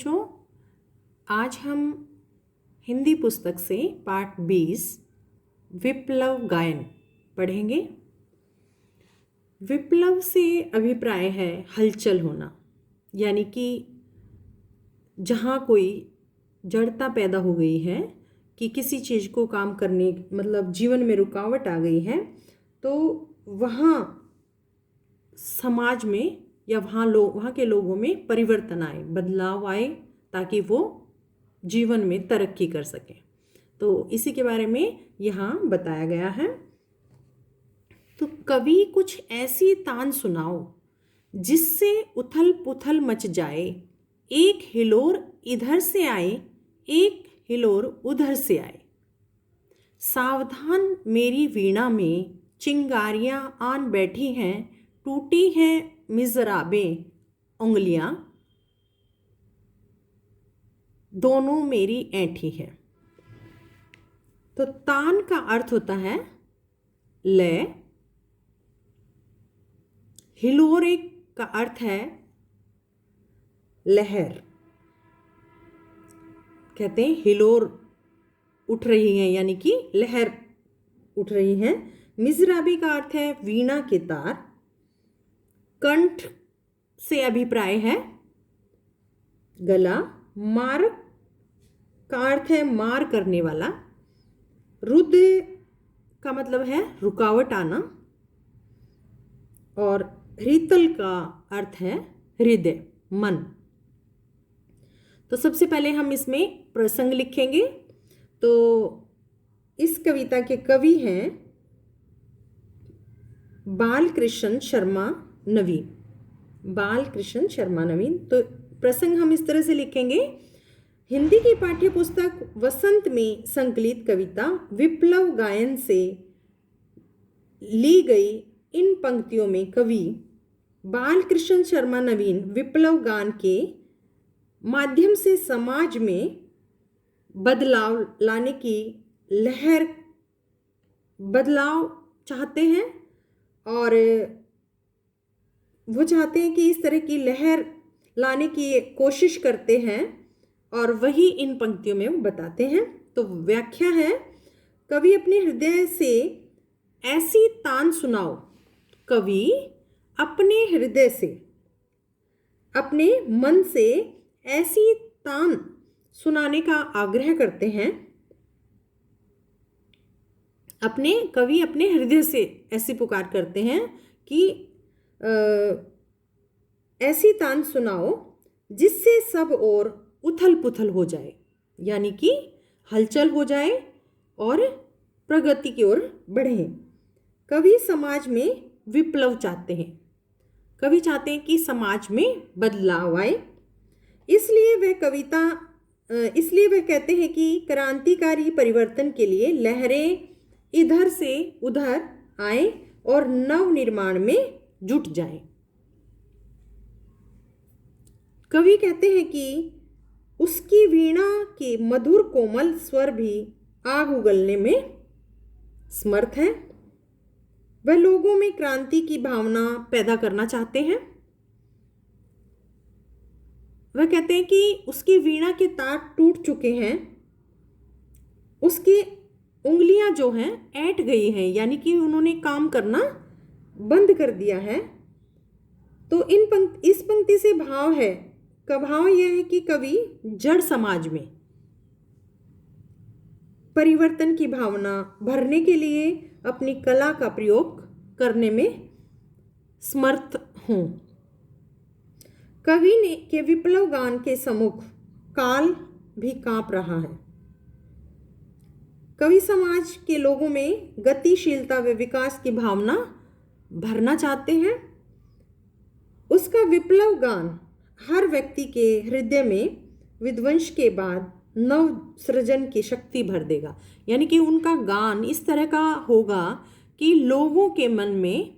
बच्चों, आज हम हिंदी पुस्तक से पाठ 20 विप्लव गायन पढ़ेंगे। विप्लव से अभिप्राय है हलचल होना, यानी कि जहाँ कोई जड़ता पैदा हो गई है कि किसी चीज़ को काम करने मतलब जीवन में रुकावट आ गई है, तो वहाँ समाज में या वहाँ के लोगों में परिवर्तन आए, बदलाव आए, ताकि वो जीवन में तरक्की कर सकें। तो इसी के बारे में यहाँ बताया गया है। तो कवि कुछ ऐसी तान सुनाओ जिससे उथल पुथल मच जाए, एक हिलोर इधर से आए, एक हिलोर उधर से आए। सावधान मेरी वीणा में चिंगारियां आन बैठी हैं, टूटी हैं मिज़राबे उंगलियां, दोनों मेरी ऐंठी है। तो तान का अर्थ होता है लय, हिलोरे का अर्थ है लहर। कहते हैं हिलोर उठ रही है, यानी कि लहर उठ रही है। मिज़राबी का अर्थ है वीणा के तार। कंठ से अभिप्राय है गला। मारक का अर्थ है मार करने वाला। रुद्र का मतलब है रुकावट आना। और हृतल का अर्थ है हृदय, मन। तो सबसे पहले हम इसमें प्रसंग लिखेंगे। तो इस कविता के कवि हैं बालकृष्ण शर्मा नवीन। बालकृष्ण शर्मा नवीन। तो प्रसंग हम इस तरह से लिखेंगे। हिंदी की पाठ्य पुस्तक वसंत में संकलित कविता विप्लव गायन से ली गई इन पंक्तियों में कवि बालकृष्ण शर्मा नवीन विप्लव गान के माध्यम से समाज में बदलाव लाने की बदलाव चाहते हैं, और वो चाहते हैं कि इस तरह की लहर लाने की कोशिश करते हैं, और वही इन पंक्तियों में वो बताते हैं। तो व्याख्या है, कवि अपने हृदय से ऐसी तान सुनाओ। कवि अपने हृदय से, अपने मन से ऐसी तान सुनाने का आग्रह करते हैं। कवि अपने हृदय से ऐसी पुकार करते हैं कि ऐसी तान सुनाओ जिससे सब और उथल पुथल हो जाए, यानी कि हलचल हो जाए और प्रगति की ओर बढ़े। कवि समाज में विप्लव चाहते हैं। कवि चाहते हैं कि समाज में बदलाव आए। इसलिए वह कहते हैं कि क्रांतिकारी परिवर्तन के लिए लहरें इधर से उधर आए और नव निर्माण में जुट जाएं। कवि कहते हैं कि उसकी वीणा के मधुर कोमल स्वर भी आग उगलने में समर्थ है। वह लोगों में क्रांति की भावना पैदा करना चाहते हैं। वह कहते हैं कि उसकी वीणा के तार टूट चुके हैं, उसकी उंगलियां जो हैं ऐंठ गई हैं, यानी कि उन्होंने काम करना बंद कर दिया है। तो इस पंक्ति से भाव यह है कि कवि जड़ समाज में परिवर्तन की भावना भरने के लिए अपनी कला का प्रयोग करने में समर्थ हों। कवि के विप्लव गान के सम्मुख काल भी कांप रहा है। कवि समाज के लोगों में गतिशीलता व विकास की भावना भरना चाहते हैं। उसका विप्लव गान हर व्यक्ति के हृदय में विध्वंस के बाद नव सृजन की शक्ति भर देगा, यानी कि उनका गान इस तरह का होगा कि लोगों के मन में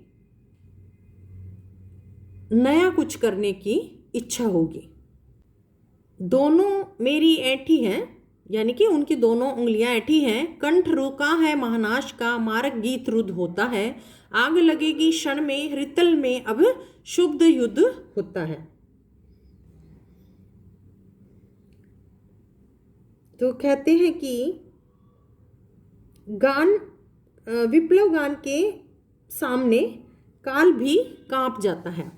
नया कुछ करने की इच्छा होगी। दोनों मेरी ऐंठी हैं, यानी कि उनकी दोनों उंगलियां ऐंठी हैं। कंठ रुका है महानाश का, मारक गीत रुद्ध होता है। आग लगेगी क्षण में, हृतल में अब शुद्ध युद्ध होता है। तो कहते हैं कि गान विप्लव गान के सामने काल भी कांप जाता है।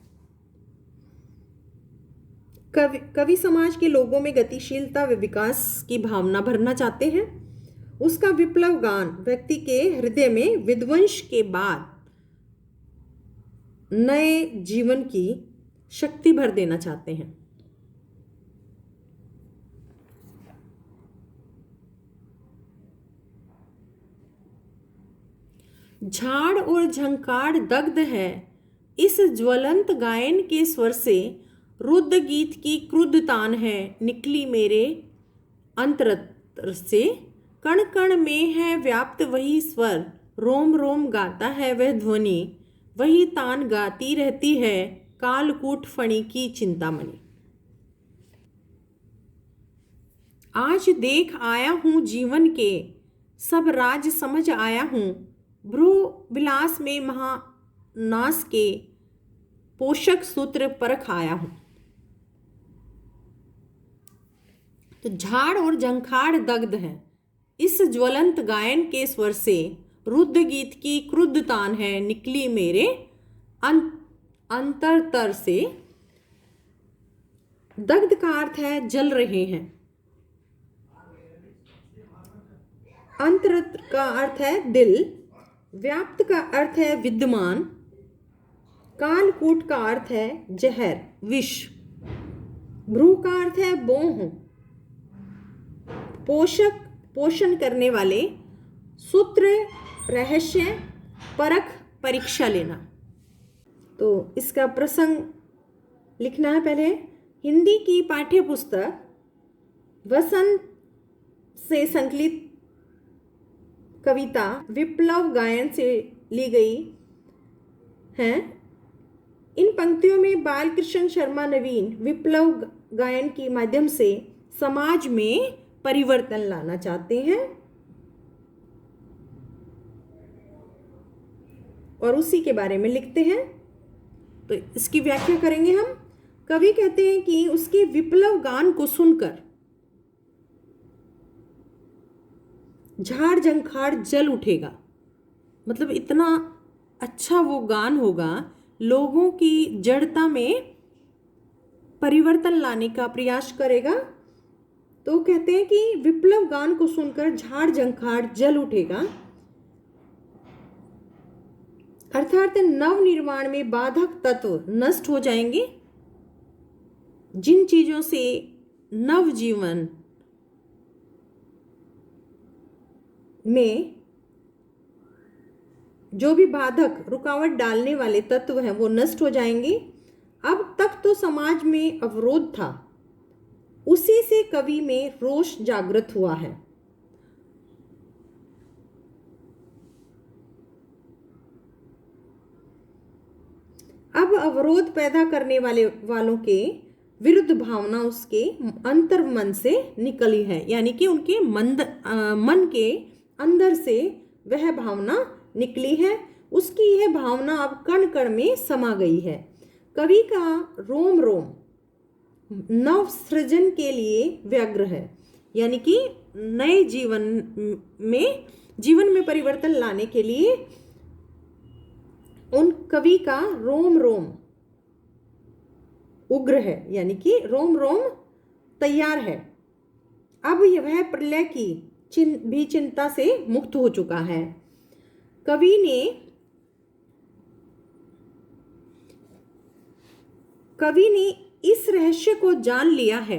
कवि समाज के लोगों में गतिशीलता व विकास की भावना भरना चाहते हैं। उसका विप्लव गान व्यक्ति के हृदय में विध्वंस के बाद नए जीवन की शक्ति भर देना चाहते हैं। झाड़ और झंकार दग्ध है, इस ज्वलंत गायन के स्वर से रुद्ध गीत की क्रुद्ध तान है निकली मेरे अंतरत्र से। कण कण में है व्याप्त वही स्वर, रोम रोम गाता है वह ध्वनि, वही तान गाती रहती है कालकूट फणी की चिंतामणि। आज देख आया हूँ जीवन के सब राज समझ आया हूँ, भ्रू विलास में महानास के पोषक सूत्र परख आया हूँ। तो झाड़ और झंखाड़ दग्ध है, इस ज्वलंत गायन के स्वर से रुद्ध गीत की क्रुद्ध तान है निकली मेरे अंतरतर से। दग्ध का अर्थ है जल रहे हैं, अंतरत्र का अर्थ है दिल, व्याप्त का अर्थ है विद्यमान, कालकूट का अर्थ है जहर विष, भ्रू का अर्थ है बोह, पोषण करने वाले, सूत्र रहस्य, परख परीक्षा लेना। तो इसका प्रसंग लिखना है। पहले हिंदी की पाठ्य पुस्तक वसंत से संकलित कविता विप्लव गायन से ली गई है। इन पंक्तियों में बालकृष्ण शर्मा नवीन विप्लव गायन के माध्यम से समाज में परिवर्तन लाना चाहते हैं और उसी के बारे में लिखते हैं। तो इसकी व्याख्या करेंगे हम। कवि कहते हैं कि उसके विप्लव गान को सुनकर झाड़ झंखाड़ जल उठेगा, मतलब इतना अच्छा वो गान होगा, लोगों की जड़ता में परिवर्तन लाने का प्रयास करेगा। तो कहते हैं कि विप्लव गान को सुनकर झाड़ झंखाड़ जल उठेगा, अर्थात नव निर्माण में बाधक तत्व नष्ट हो जाएंगे। जिन चीजों से नव जीवन में जो भी बाधक रुकावट डालने वाले तत्व हैं वो नष्ट हो जाएंगे। अब तक तो समाज में अवरोध था, उसी से कवि में रोष जागृत हुआ है। अब अवरोध पैदा करने वालों के विरुद्ध भावना उसके अंतर मन से निकली है, यानी कि उनके मन के अंदर से वह भावना निकली है। उसकी यह भावना अब कण कण में समा गई है। कवि का रोम रोम नव सृजन के लिए व्यग्र है, यानी कि नए जीवन में परिवर्तन लाने के लिए उन कवि का रोम रोम उग्र है, यानी कि रोम रोम तैयार है। अब वह प्रलय की भी चिंता से मुक्त हो चुका है। कवि ने इस रहस्य को जान लिया है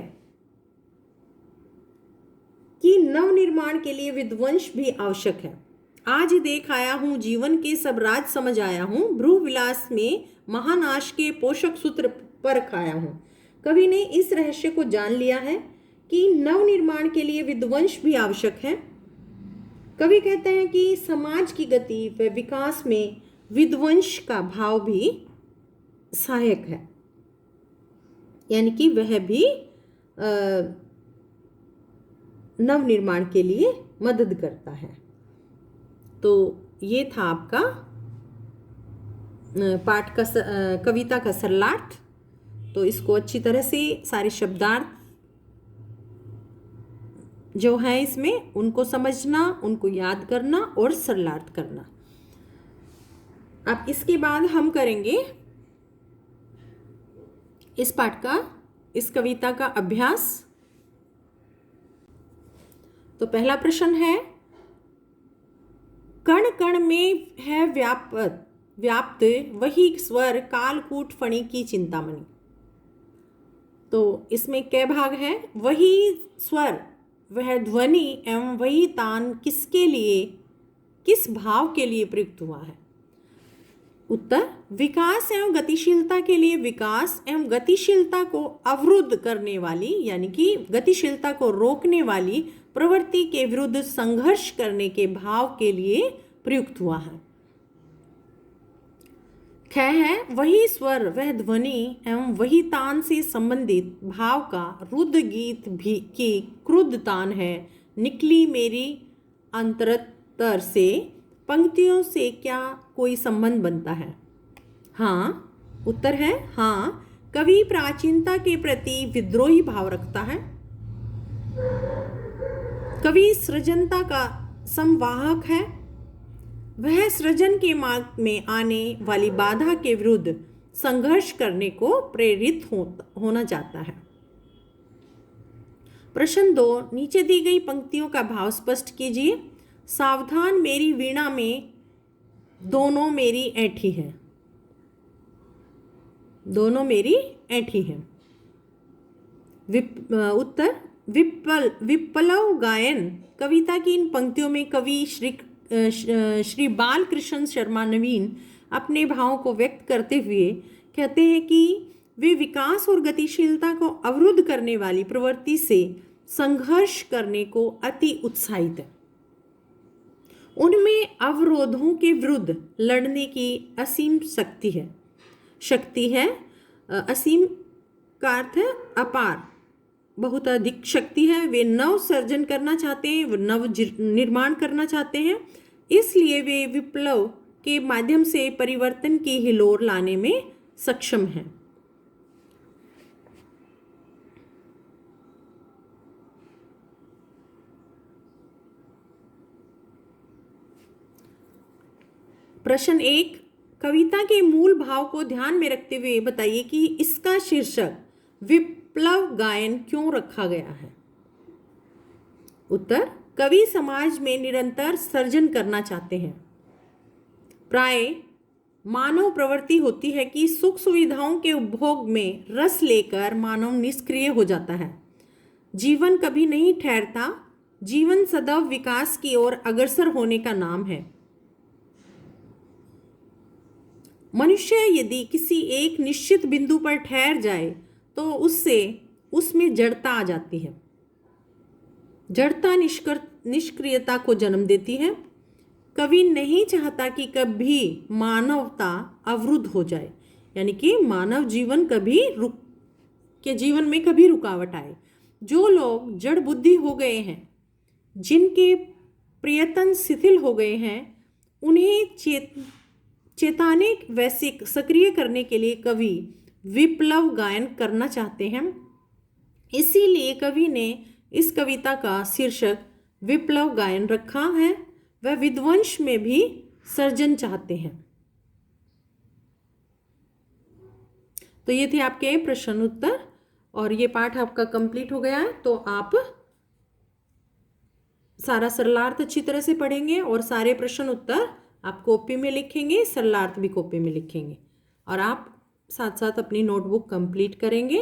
कि नव निर्माण के लिए विध्वंस भी आवश्यक है। आज देख आया हूं जीवन के सब राज समझ आया हूं, भ्रू विलास में महानाश के पोषक सूत्र परख आया हूं। कवि ने इस रहस्य को जान लिया है कि नव निर्माण के लिए विध्वंस भी आवश्यक है। कवि कहते हैं कि समाज की गति व विकास में विध्वंस का भाव भी सहायक है, यानी कि वह भी नव निर्माण के लिए मदद करता है। तो ये था आपका पाठ का कविता का सरलार्थ। तो इसको अच्छी तरह से सारे शब्दार्थ जो है इसमें उनको समझना, उनको याद करना और सरलार्थ करना। अब इसके बाद हम करेंगे इस पाठ का, इस कविता का अभ्यास। तो पहला प्रश्न है, कण कण में है व्याप्त वही स्वर कालकूट फणी की चिंतामणि। तो इसमें क्या भाग है? वही स्वर, वह ध्वनि एवं वही तान किसके लिए, किस भाव के लिए प्रयुक्त हुआ है? उत्तर, विकास एवं गतिशीलता के लिए विकास एवं गतिशीलता को अवरुद्ध करने वाली, यानी कि गतिशीलता को रोकने वाली प्रवृत्ति के विरुद्ध संघर्ष करने के भाव के लिए प्रयुक्त हुआ है। ख है, वही स्वर, वह ध्वनि एवं वही तान से संबंधित भाव का रुद्ध गीत भी की क्रुद्ध तान है, निकली मेरी अंतरतर से, पंक्तियों से क्या कोई संबंध बनता है? हाँ, उत्तर है हाँ। कवि प्राचीनता के प्रति विद्रोही भाव रखता है। कवि सृजनता का संवाहक है। वह सृजन के मार्ग में आने वाली बाधा के विरुद्ध संघर्ष करने को प्रेरित होना चाहता है। प्रश्न 2, नीचे दी गई पंक्तियों का भाव स्पष्ट कीजिए। सावधान मेरी वीणा में दोनों मेरी ऐठी है। दोनों मेरी ऐठी है। उत्तर, विप्लव गायन। कविता की इन पंक्तियों में कवि श्री बालकृष्ण शर्मा नवीन अपने भावों को व्यक्त करते हुए कहते हैं कि वे विकास और गतिशीलता को अवरुद्ध करने वाली प्रवृत्ति से संघर्ष करने को अति उत्साहित है। उनमें अवरोधों के विरुद्ध लड़ने की असीम शक्ति है। असीम का अर्थ है अपार, बहुत अधिक शक्ति है। वे नव सर्जन करना चाहते हैं, वे नव निर्माण करना चाहते हैं, इसलिए वे विप्लव के माध्यम से परिवर्तन की हिलोर लाने में सक्षम हैं। प्रश्न 1, कविता के मूल भाव को ध्यान में रखते हुए बताइए कि इसका शीर्षक विप्लव गायन क्यों रखा गया है? उत्तर, कवि समाज में निरंतर सर्जन करना चाहते हैं। प्राय मानव प्रवृत्ति होती है कि सुख सुविधाओं के उपभोग में रस लेकर मानव निष्क्रिय हो जाता है। जीवन कभी नहीं ठहरता। जीवन सदैव विकास की ओर अग्रसर होने का नाम है। मनुष्य यदि किसी एक निश्चित बिंदु पर ठहर जाए तो उसमें जड़ता आ जाती है। जड़ता निष्क्रियता को जन्म देती है। कवि नहीं चाहता कि कभी मानवता अवरुद्ध हो जाए, यानी कि मानव जीवन जीवन में कभी रुकावट आए। जो लोग जड़ बुद्धि हो गए हैं, जिनके प्रयत्न शिथिल हो गए हैं, उन्हें चेताने वैसे सक्रिय करने के लिए कवि विप्लव गायन करना चाहते हैं। इसीलिए कवि ने इस कविता का शीर्षक विप्लव गायन रखा है। वह विध्वंस में भी सर्जन चाहते हैं। तो ये थे आपके प्रश्न उत्तर, और ये पाठ आपका कंप्लीट हो गया है। तो आप सारा सरलार्थ अच्छी तरह से पढ़ेंगे और सारे प्रश्न उत्तर आप कॉपी में लिखेंगे, सरलार्थ भी कॉपी में लिखेंगे, और आप साथ साथ अपनी नोटबुक कंप्लीट करेंगे।